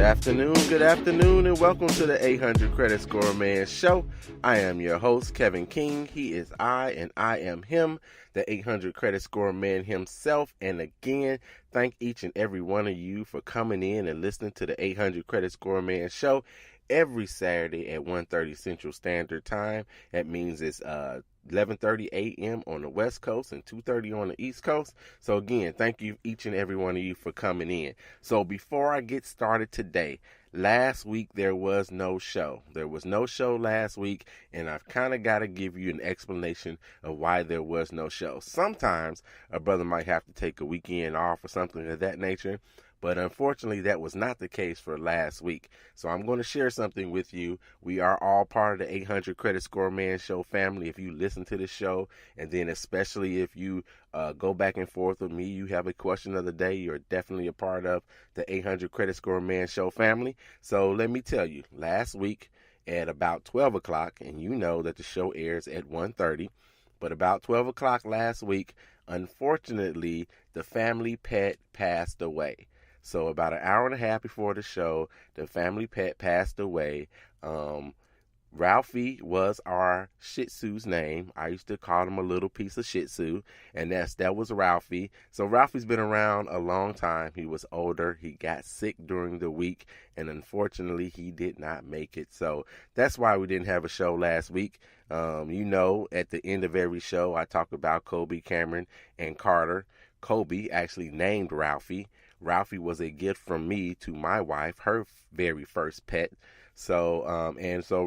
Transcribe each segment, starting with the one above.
Good afternoon, and welcome to the 800 Credit Score Man Show. I am your host, Kevin King. He is I, and I am him, the 800 Credit Score Man himself. And again, thank each and every one of you for coming in and listening to the 800 Credit Score Man Show every Saturday at 1:30 Central Standard Time. That means it's 11:30 a.m. on the West Coast and 2:30 on the East Coast. So again, thank you each and every one of you for coming in. So before I get started today, last week there was no show. There was no show last week, and I've kind of got to give you an explanation of why there was no show. Sometimes a brother might have to take a weekend off or something of that nature, but unfortunately, that was not the case for last week. So I'm going to share something with you. We are all part of the 800 Credit Score Man Show family. If you listen to the show, and then especially if you go back and forth with me, you have a question of the day, you're definitely a part of the 800 Credit Score Man Show family. So let me tell you, last week at about 12 o'clock, and you know that the show airs at 1:30, but about 12 o'clock last week, unfortunately, the family pet passed away. So about an hour and a half before the show, the family pet passed away. Ralphie was our Shih Tzu's name. I used to call him a little piece of Shih Tzu, and that was Ralphie. So Ralphie's been around a long time. He was older. He got sick during the week, and unfortunately, he did not make it. So that's why we didn't have a show last week. At the end of every show, I talk about Kobe, Cameron, and Carter. Kobe actually named Ralphie. Ralphie was a gift from me to my wife, her very first pet. So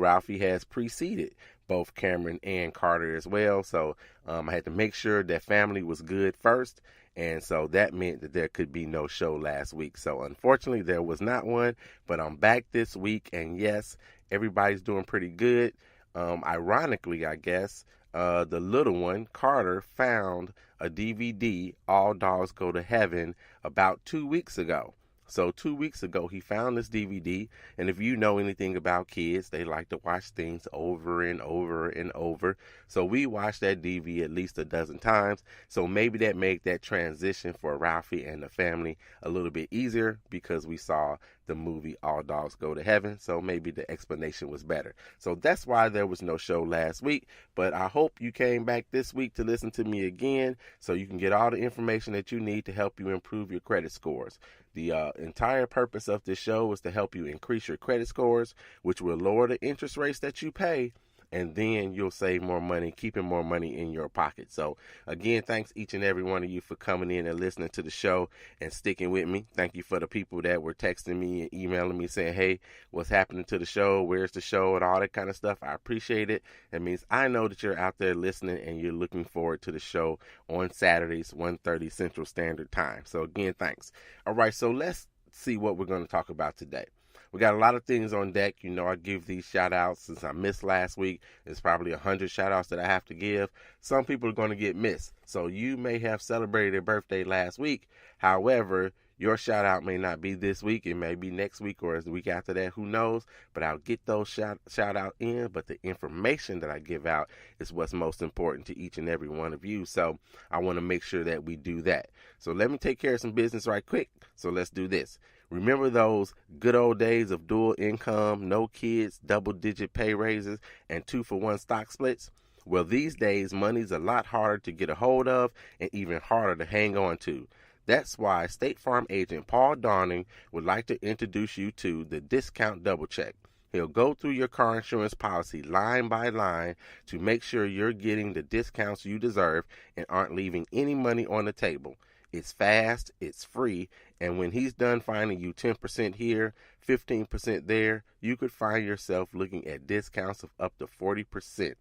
Ralphie has preceded both Cameron and Carter as well. So I had to make sure that family was good first. And so that meant that there could be no show last week. So unfortunately, there was not one, but I'm back this week. And yes, everybody's doing pretty good. Ironically, I guess, the little one, Carter, found a DVD, All Dogs Go to Heaven, about 2 weeks ago. So 2 weeks ago, he found this DVD, and if you know anything about kids, they like to watch things over and over and over. So we watched that DVD at least a dozen times, so maybe that made that transition for Ralphie and the family a little bit easier because we saw the movie All Dogs Go to Heaven, so maybe the explanation was better. So that's why there was no show last week, but I hope you came back this week to listen to me again so you can get all the information that you need to help you improve your credit scores. The entire purpose of this show is to help you increase your credit scores, which will lower the interest rates that you pay, and then you'll save more money, keeping more money in your pocket. So, again, thanks each and every one of you for coming in and listening to the show and sticking with me. Thank you for the people that were texting me and emailing me saying, hey, what's happening to the show? Where's the show? And all that kind of stuff. I appreciate it. That means I know that you're out there listening and you're looking forward to the show on Saturdays, 1:30 Central Standard Time. So, again, thanks. All right, so let's see what we're going to talk about today. We got a lot of things on deck. You know, I give these shout outs since I missed last week. There's probably 100 shout outs that I have to give. Some people are going to get missed. So you may have celebrated a birthday last week. However, your shout out may not be this week. It may be next week or the week after that. Who knows? But I'll get those shout out in. But the information that I give out is what's most important to each and every one of you. So I want to make sure that we do that. So let me take care of some business right quick. So let's do this. Remember those good old days of dual income, no kids, double-digit pay raises, and 2-for-1 stock splits? Well, these days, money's a lot harder to get a hold of and even harder to hang on to. That's why State Farm agent Paul Downing would like to introduce you to the Discount Double Check. He'll go through your car insurance policy line by line to make sure you're getting the discounts you deserve and aren't leaving any money on the table. It's fast, it's free, and when he's done finding you 10% here, 15% there, you could find yourself looking at discounts of up to 40%.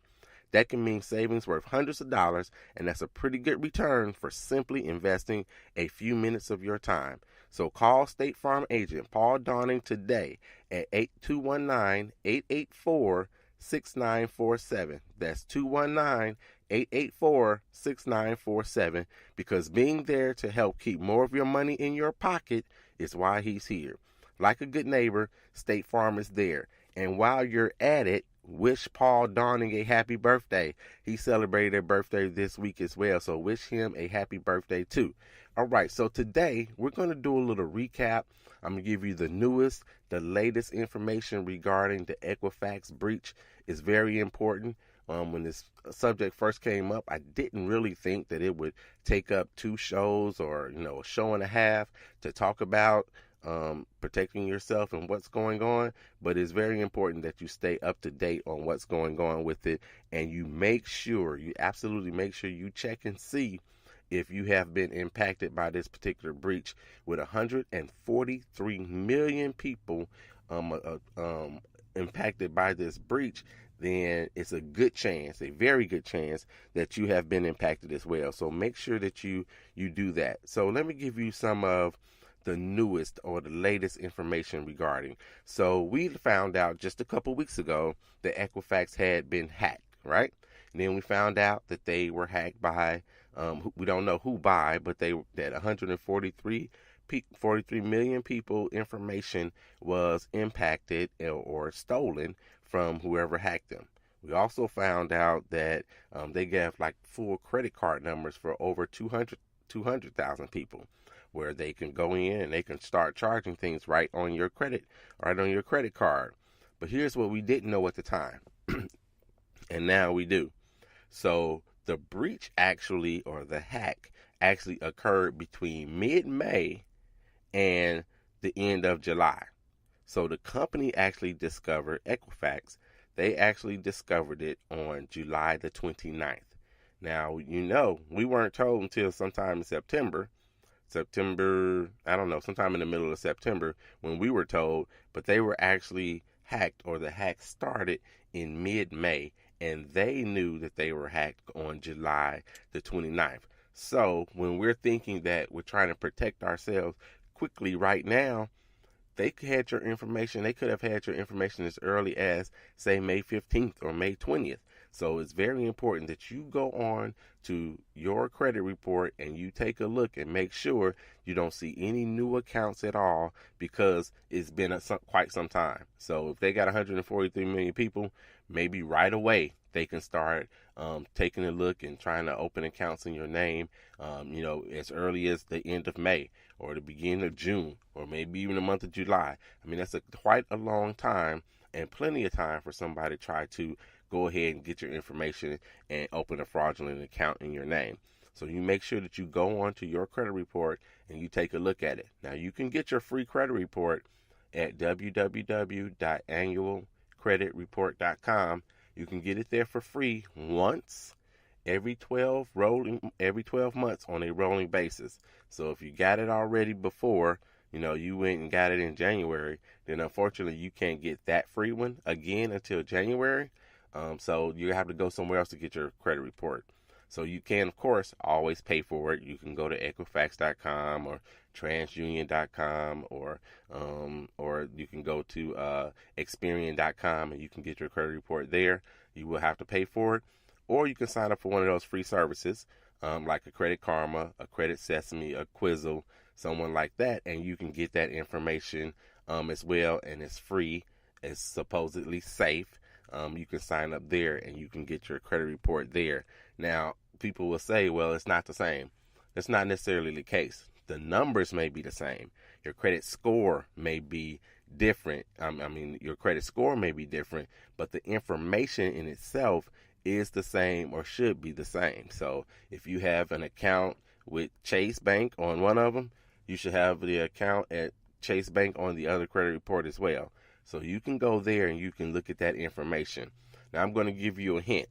That can mean savings worth hundreds of dollars, and that's a pretty good return for simply investing a few minutes of your time. So call State Farm agent Paul Downing today at 219-884-6947. That's 219-884-6947, because being there to help keep more of your money in your pocket is why he's here. Like a good neighbor, State Farm is there. And while you're at it, wish Paul Downing a happy birthday. He celebrated a birthday this week as well, so wish him a happy birthday too. All right, so today we're going to do a little recap I'm going to give you the newest, the latest information regarding the Equifax breach. Is very important. When this subject first came up, I didn't really think that it would take up 2 shows or, a show and a half to talk about protecting yourself and what's going on. But it's very important that you stay up to date on what's going on with it. And you absolutely make sure you check and see if you have been impacted by this particular breach. With 143 million people impacted by this breach, then it's a very good chance that you have been impacted as well. So make sure that you do that. So let me give you some of the newest or the latest information regarding. So we found out just a couple weeks ago that Equifax had been hacked, right? And then we found out that they were hacked by, we don't know who by, but that 143 million people information was impacted or stolen from whoever hacked them. We also found out that they gave like full credit card numbers for over 200,000 people, where they can go in and they can start charging things right on your credit card. But here's what we didn't know at the time, and now we do. So the breach the hack actually occurred between mid-May and the end of July. So the company actually discovered, Equifax, they actually discovered it on July the 29th. Now, we weren't told until sometime in September, I don't know, sometime in the middle of September when we were told, but they were actually hacked, or the hack started in mid-May, and they knew that they were hacked on July the 29th. So when we're thinking that we're trying to protect ourselves quickly right now, they could have had your information as early as, say, May 15th or May 20th. So it's very important that you go on to your credit report and you take a look and make sure you don't see any new accounts at all, because it's been quite some time. So if they got 143 million people, maybe right away they can start taking a look and trying to open accounts in your name, as early as the end of May or the beginning of June, or maybe even the month of July. I mean, that's quite a long time, and plenty of time for somebody to try to go ahead and get your information and open a fraudulent account in your name. So you make sure that you go on to your credit report and you take a look at it. Now, you can get your free credit report at www.annualcreditreport.com. You can get it there for free once every 12 months on a rolling basis. So if you got it already before, you went and got it in January, then unfortunately you can't get that free one again until January. So you have to go somewhere else to get your credit report. So you can, of course, always pay for it. You can go to Equifax.com or TransUnion.com, or you can go to Experian.com and you can get your credit report there. You will have to pay for it, or you can sign up for one of those free services, like a Credit Karma, a Credit Sesame, a Quizzle, someone like that, and you can get that information as well, and it's free. It's supposedly safe. You can sign up there and you can get your credit report there. Now, people will say, well, it's not the same. That's not necessarily the case. The numbers may be the same. Your credit score may be different. Your credit score may be different, but the information in itself is the same, or should be the same. So if you have an account with Chase Bank on one of them, you should have the account at Chase Bank on the other credit report as well. So you can go there and you can look at that information. Now, I'm going to give you a hint.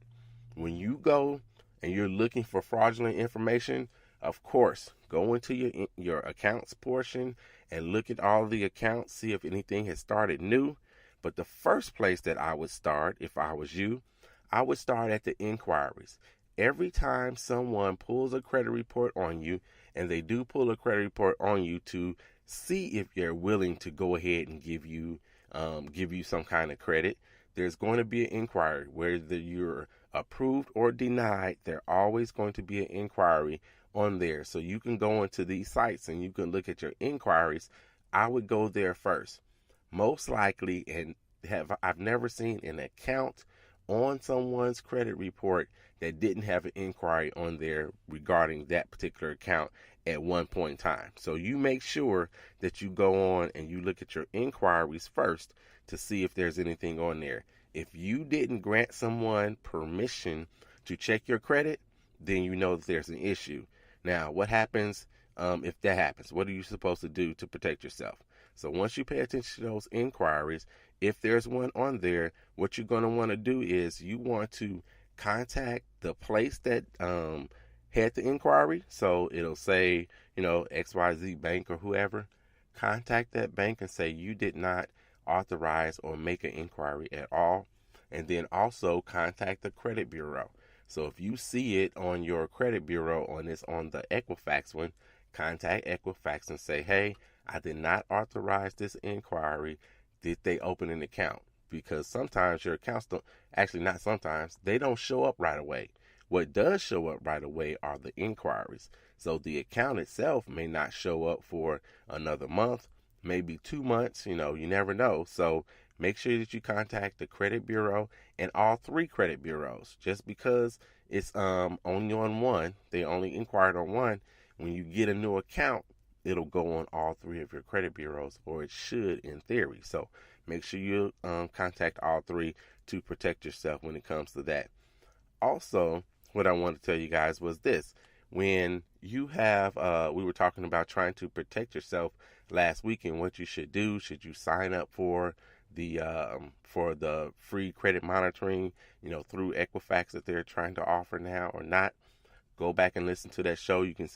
When you go and you're looking for fraudulent information, of course, go into your accounts portion and look at all the accounts, see if anything has started new. But the first place that I would start, if I was you, I would start at the inquiries. Every time someone pulls a credit report on you, and they do pull a credit report on you to see if they're willing to go ahead and give you some kind of credit, there's going to be an inquiry. Whether you're approved or denied, there's always going to be an inquiry on there. So you can go into these sites and you can look at your inquiries. I would go there first. Most likely, and I've never seen an account on someone's credit report that didn't have an inquiry on there regarding that particular account at one point in time. So you make sure that you go on and you look at your inquiries first to see if there's anything on there. If you didn't grant someone permission to check your credit, then you know that there's an issue. Now, what happens if that happens? What are you supposed to do to protect yourself? So once you pay attention to those inquiries, if there's one on there, what you're going to want to do is you want to contact the place that had the inquiry. So it'll say, XYZ Bank or whoever. Contact that bank and say you did not authorize or make an inquiry at all. And then also contact the credit bureau. So if you see it on your credit bureau on the Equifax one, contact Equifax and say, hey, I did not authorize this inquiry. Did they open an account? Because sometimes your accounts not sometimes, they don't show up right away. What does show up right away are the inquiries. So the account itself may not show up for another month, maybe 2 months, you never know. So make sure that you contact the credit bureau and all 3 credit bureaus. Just because it's only on one, they only inquired on one, when you get a new account, it'll go on all 3 of your credit bureaus, or it should in theory. So make sure you contact all 3 to protect yourself when it comes to that. Also, what I want to tell you guys was this. When you have, we were talking about trying to protect yourself last week and what you should do. Should you sign up for the free credit monitoring, through Equifax that they're trying to offer now or not? Go back and listen to that show. You can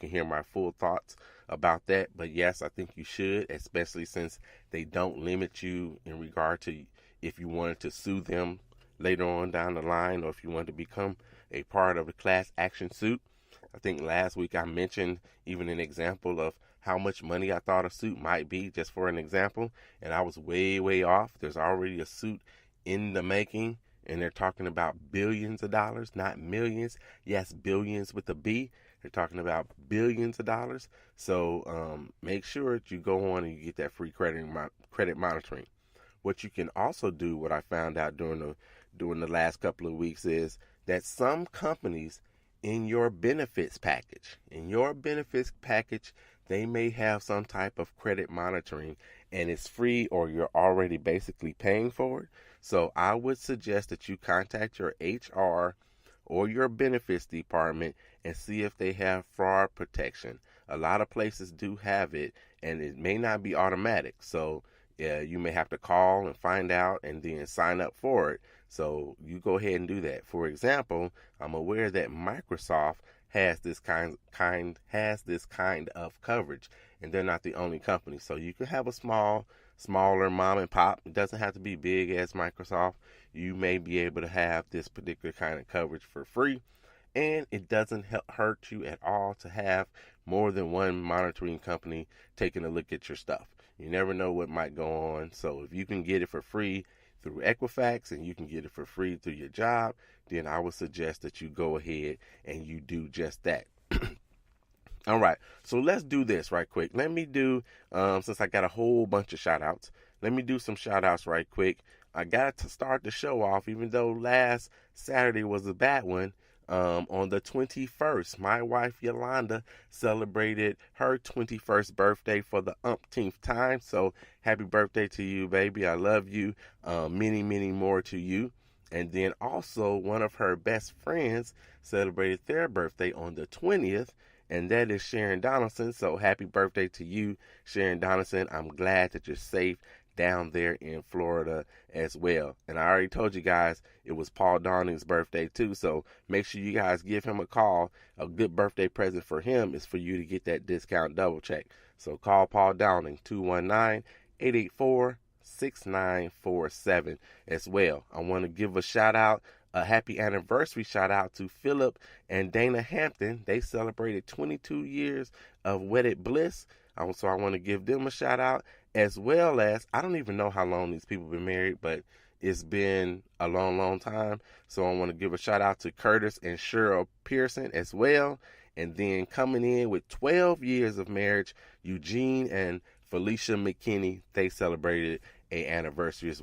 hear my full thoughts about that. But yes, I think you should, especially since they don't limit you in regard to if you wanted to sue them later on down the line, or if you wanted to become a part of a class action suit. I think last week I mentioned even an example of how much money I thought a suit might be, just for an example, and I was way, way off. There's already a suit in the making, and they're talking about billions of dollars, not millions. Yes, billions with a B. They're talking about billions of dollars. So make sure that you go on and you get that free credit monitoring. What you can also do, what I found out during the last couple of weeks, is that some companies in your benefits package, they may have some type of credit monitoring, and it's free, or you're already basically paying for it. So I would suggest that you contact your HR or your benefits department and see if they have fraud protection. A lot of places do have it, and it may not be automatic. So you may have to call and find out and then sign up for it. So you go ahead and do that. For example, I'm aware that Microsoft has this kind of coverage, and they're not the only company. So you can have a smaller mom and pop. It doesn't have to be big as Microsoft. You may be able to have this particular kind of coverage for free, and it doesn't hurt you at all to have more than one monitoring company taking a look at your stuff. You never know what might go on. So if you can get it for free through Equifax and you can get it for free through your job, then I would suggest that you go ahead and you do just that. All right, so let's do this right quick. Let me do, since I got a whole bunch of shout outs, let me do some shout outs right quick. I got to start the show off, even though last Saturday was a bad one. On the 21st, my wife Yolanda celebrated her 21st birthday for the umpteenth time. So happy birthday to you, baby. I love you. Many, many more to you. And then also one of her best friends celebrated their birthday on the 20th, and that is Sharon Donaldson. So happy birthday to you, Sharon Donaldson. I'm glad that you're safe down there in Florida as well. And I already told you guys it was Paul Downing's birthday too, so make sure you guys give him a call. A good birthday present for him is for you to get that discount double check. So call Paul Downing, 219-884-6947 as well. I want to give a shout out, a happy anniversary shout out to Philip and Dana Hampton. They celebrated 22 years of wedded bliss. So I want to give them a shout out, as well as, I don't even know how long these people have been married, but it's been a long, long time. So I want to give a shout out to Curtis and Cheryl Pearson as well. And then coming in with 12 years of marriage, Eugene and Felicia McKinney, they celebrated an anniversary as well.